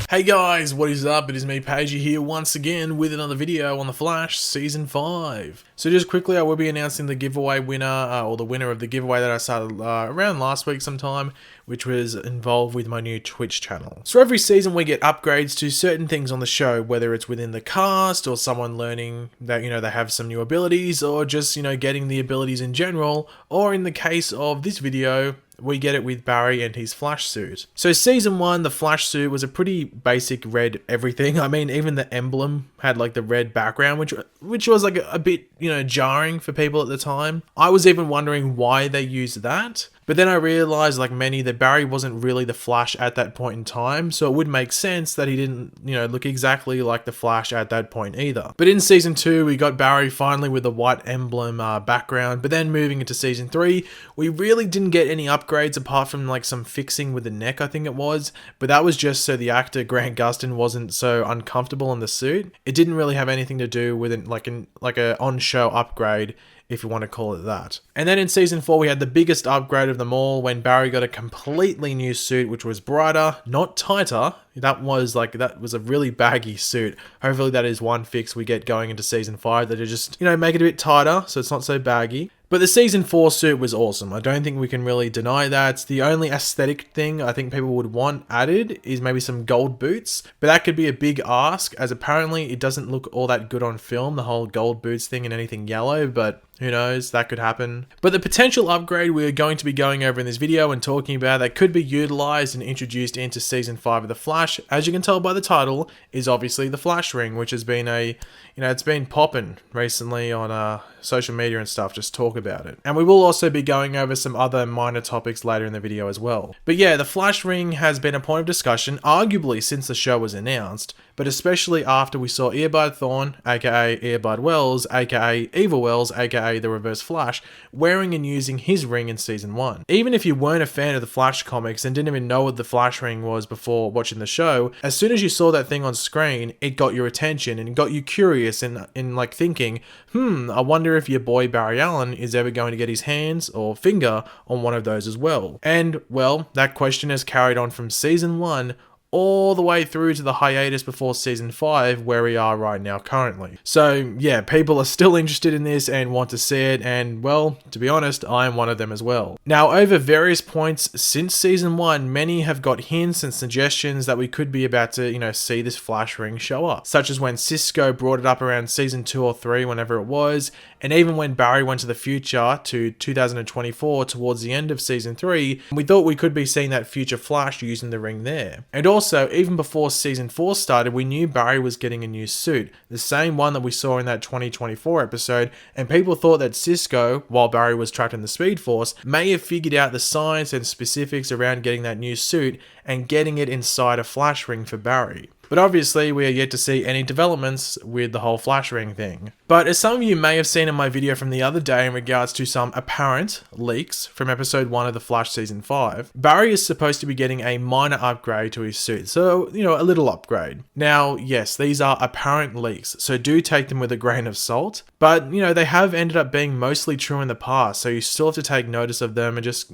Hey guys, what is up? It is me, Pagey, here once again with another video on The Flash Season 5. So just quickly, I will be announcing the giveaway winner, or the winner of the giveaway that I started around last week sometime, which was involved with my new Twitch channel. So every season we get upgrades to certain things on the show, whether it's within the cast, or someone learning that, they have some new abilities, or just, getting the abilities in general, or in the case of this video, we get it with Barry and his Flash suit. So season 1, the Flash suit was a pretty basic red everything. I mean, even the emblem had like the red background, which was like a bit, jarring for people at the time. I was even wondering why they used that. But then I realized, like many, that Barry wasn't really the Flash at that point in time, so it would make sense that he didn't, look exactly like the Flash at that point either. But in season 2, we got Barry finally with the white emblem background, but then moving into season 3, we really didn't get any upgrades apart from like some fixing with the neck, I think it was, but that was just so the actor Grant Gustin wasn't so uncomfortable in the suit. It didn't really have anything to do with like a on-show upgrade, if you want to call it that. And then in season 4, we had the biggest upgrade of them all when Barry got a completely new suit, which was brighter, not tighter. That was a really baggy suit. Hopefully that is one fix we get going into season 5, that it just, make it a bit tighter so it's not so baggy. But the season 4 suit was awesome. I don't think we can really deny that. The only aesthetic thing I think people would want added is maybe some gold boots. But that could be a big ask, as apparently it doesn't look all that good on film, the whole gold boots thing and anything yellow, but who knows, that could happen. But the potential upgrade we are going to be going over in this video and talking about that could be utilized and introduced into season 5 of The Flash, as you can tell by the title, is obviously the Flash Ring, which has been it's been popping recently on social media and stuff, just talk about it. And we will also be going over some other minor topics later in the video as well. But yeah, the Flash Ring has been a point of discussion, arguably since the show was announced, but especially after we saw Earbud Thawne, aka Earbud Wells, aka Evil Wells, aka the Reverse Flash, wearing and using his ring in season 1. Even if you weren't a fan of the Flash comics and didn't even know what the Flash Ring was before watching the show, as soon as you saw that thing on screen, it got your attention and got you curious and like thinking, I wonder if your boy Barry Allen is ever going to get his hands or finger on one of those as well. And well, that question has carried on from season 1 all the way through to the hiatus before season 5, where we are right now currently. So yeah, people are still interested in this and want to see it, and well, to be honest, I am one of them as well. Now, over various points since season 1, many have got hints and suggestions that we could be about to, see this Flash Ring show up, such as when Cisco brought it up around season 2 or 3, whenever it was, and even when Barry went to the future to 2024 towards the end of season 3, we thought we could be seeing that future Flash using the ring there. And also, even before season 4 started, we knew Barry was getting a new suit, the same one that we saw in that 2024 episode, and people thought that Cisco, while Barry was trapped in the Speed Force, may have figured out the science and specifics around getting that new suit and getting it inside a Flash Ring for Barry. But obviously, we are yet to see any developments with the whole Flash Ring thing. But as some of you may have seen in my video from the other day in regards to some apparent leaks from episode 1 of The Flash season 5, Barry is supposed to be getting a minor upgrade to his suit. So, a little upgrade. Now, yes, these are apparent leaks, so do take them with a grain of salt. But, they have ended up being mostly true in the past, so you still have to take notice of them and just,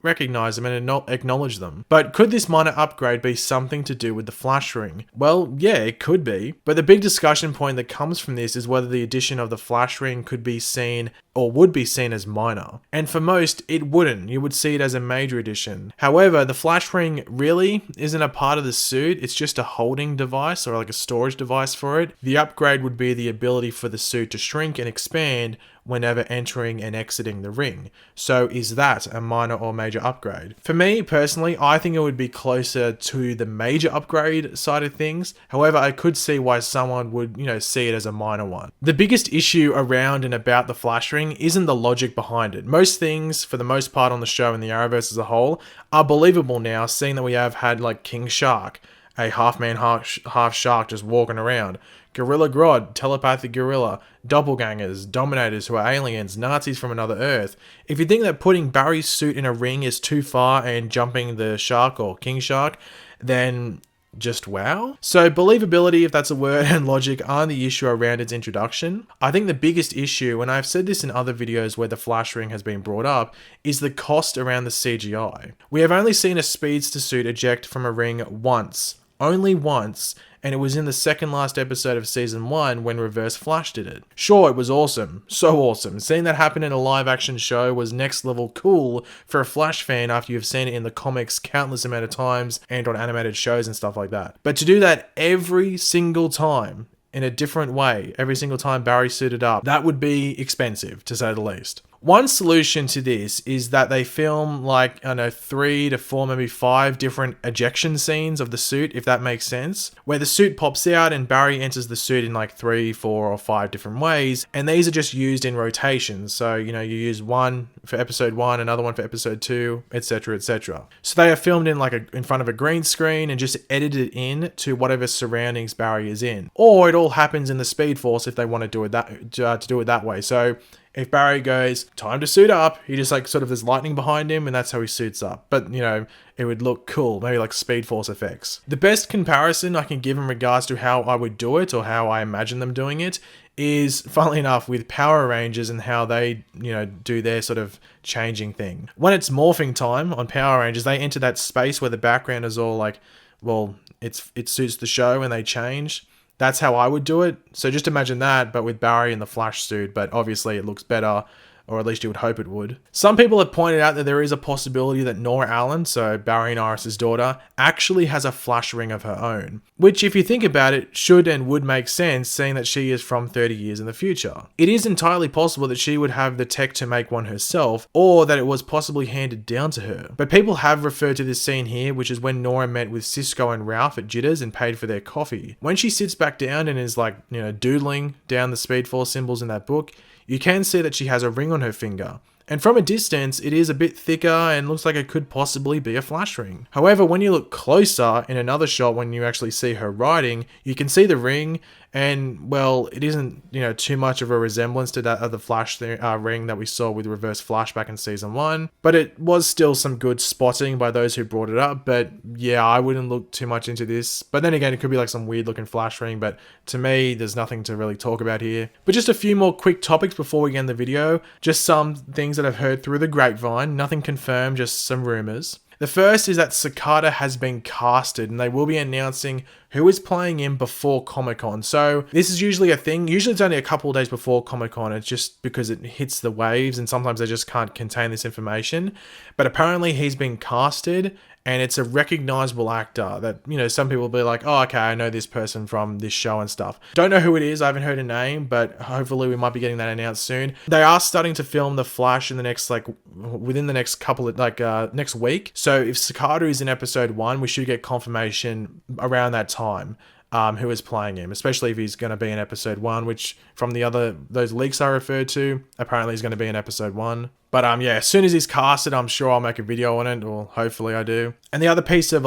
recognize them and acknowledge them. But could this minor upgrade be something to do with the Flash Ring? Well, yeah, it could be. But the big discussion point that comes from this is whether the addition of the Flash Ring could be seen or would be seen as minor. And for most, it wouldn't. You would see it as a major addition. However, the Flash Ring really isn't a part of the suit. It's just a holding device or like a storage device for it. The upgrade would be the ability for the suit to shrink and expand whenever entering and exiting the ring. So is that a minor or major upgrade? For me personally, I think it would be closer to the major upgrade side of things. However, I could see why someone would, see it as a minor one. The biggest issue around and about the Flash Ring isn't the logic behind it. Most things, for the most part on the show and the Arrowverse as a whole, are believable now, seeing that we have had like King Shark, a half-man, half-shark just walking around, Gorilla Grodd, telepathic gorilla, doppelgangers, dominators who are aliens, Nazis from another Earth. If you think that putting Barry's suit in a ring is too far and jumping the shark or King Shark, then just wow. So believability, if that's a word, and logic aren't the issue around its introduction. I think the biggest issue, and I've said this in other videos where the Flash Ring has been brought up, is the cost around the CGI. We have only seen a speedster suit eject from a ring once, only once, and it was in the second last episode of season 1 when Reverse Flash did it. Sure, it was awesome. So awesome. Seeing that happen in a live action show was next level cool for a Flash fan after you've seen it in the comics countless amount of times and on animated shows and stuff like that. But to do that every single time, in a different way, every single time Barry suited up, that would be expensive, to say the least. One solution to this is that they film like, I don't know, 3 to 4, maybe 5 different ejection scenes of the suit, if that makes sense, where the suit pops out and Barry enters the suit in like 3, 4, or 5 different ways, and these are just used in rotations. So, you know, you use one for episode 1, another one for episode 2, etc., etc. So they are filmed in like in front of a green screen and just edited in to whatever surroundings Barry is in, or it all happens in the Speed Force if they want to do it that way. So if Barry goes, time to suit up, he just like sort of there's lightning behind him and that's how he suits up. But, you know, it would look cool, maybe like Speed Force effects. The best comparison I can give in regards to how I would do it or how I imagine them doing it is, funnily enough, with Power Rangers and how they, you know, do their sort of changing thing. When it's morphing time on Power Rangers, they enter that space where the background is all like, well, it suits the show and they change. That's how I would do it. So just imagine that, but with Barry in the Flash suit, but obviously it looks better, or at least you would hope it would. Some people have pointed out that there is a possibility that Nora Allen, so Barry and Iris' daughter, actually has a Flash ring of her own, which if you think about it, should and would make sense, seeing that she is from 30 years in the future. It is entirely possible that she would have the tech to make one herself, or that it was possibly handed down to her. But people have referred to this scene here, which is when Nora met with Cisco and Ralph at Jitters and paid for their coffee. When she sits back down and is like, you know, doodling down the Speed Force symbols in that book, you can see that she has a ring on her finger. And from a distance, it is a bit thicker and looks like it could possibly be a Flash ring. However, when you look closer in another shot, when you actually see her writing, you can see the ring, and well, it isn't, you know, too much of a resemblance to that other Flash ring that we saw with Reverse Flash back in season 1, but it was still some good spotting by those who brought it up. But yeah, I wouldn't look too much into this. But then again, it could be like some weird looking Flash ring, but to me, there's nothing to really talk about here. But just a few more quick topics before we end the video. Just some things that I've heard through the grapevine, nothing confirmed, just some rumors. The first is that Cicada has been casted and they will be announcing who is playing him before Comic-Con. So this is usually a thing. Usually it's only a couple of days before Comic-Con. It's just because it hits the waves and sometimes they just can't contain this information. But apparently he's been casted and it's a recognizable actor that, you know, some people will be like, oh, okay, I know this person from this show and stuff. Don't know who it is. I haven't heard a name, but hopefully we might be getting that announced soon. They are starting to film The Flash in the next, like, within the next couple of, next week. So if Cicada is in episode 1, we should get confirmation around that time. Who is playing him, especially if he's going to be in episode 1, which from those leaks I referred to, apparently he's going to be in episode 1. But yeah, as soon as he's casted, I'm sure I'll make a video on it, or hopefully I do. And the other piece of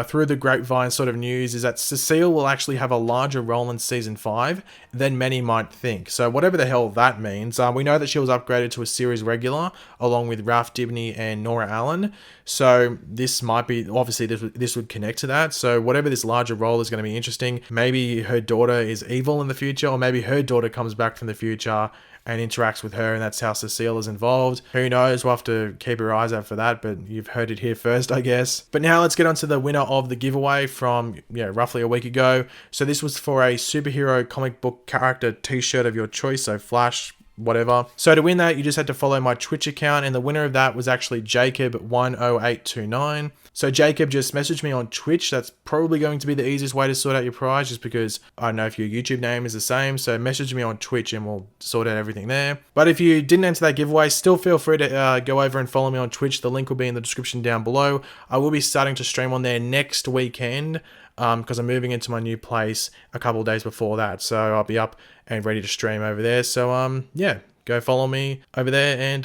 through the grapevine sort of news is that Cecile will actually have a larger role in season 5 than many might think. So whatever the hell that means, we know that she was upgraded to a series regular along with Ralph Dibny and Nora Allen. So this might be, obviously this would connect to that. So whatever this larger role is going to be interesting. Maybe her daughter is evil in the future, or maybe her daughter comes back from the future and interacts with her, and that's how Cecile is involved. Who knows? We'll have to keep our eyes out for that, but you've heard it here first, I guess. But now let's get on to the winner of the giveaway from, roughly a week ago. So this was for a superhero comic book character t-shirt of your choice, so Flash, whatever. So to win that, you just had to follow my Twitch account, and the winner of that was actually Jacob10829. So Jacob just messaged me on Twitch. That's probably going to be the easiest way to sort out your prize, just because I don't know if your YouTube name is the same. So message me on Twitch and we'll sort out everything there. But if you didn't enter that giveaway, still feel free to go over and follow me on Twitch. The link will be in the description down below. I will be starting to stream on there next weekend, because I'm moving into my new place a couple of days before that. So I'll be up and ready to stream over there. So yeah, go follow me over there and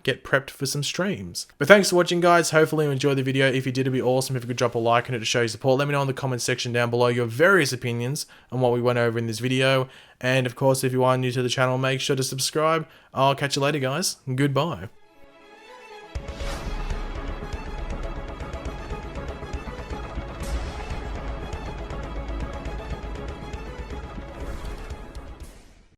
get prepped for some streams. But thanks for watching, guys. Hopefully you enjoyed the video. If you did, it'd be awesome if you could drop a like on it to show your support. Let me know in the comment section down below your various opinions on what we went over in this video. And of course, if you are new to the channel, make sure to subscribe. I'll catch you later, guys. Goodbye.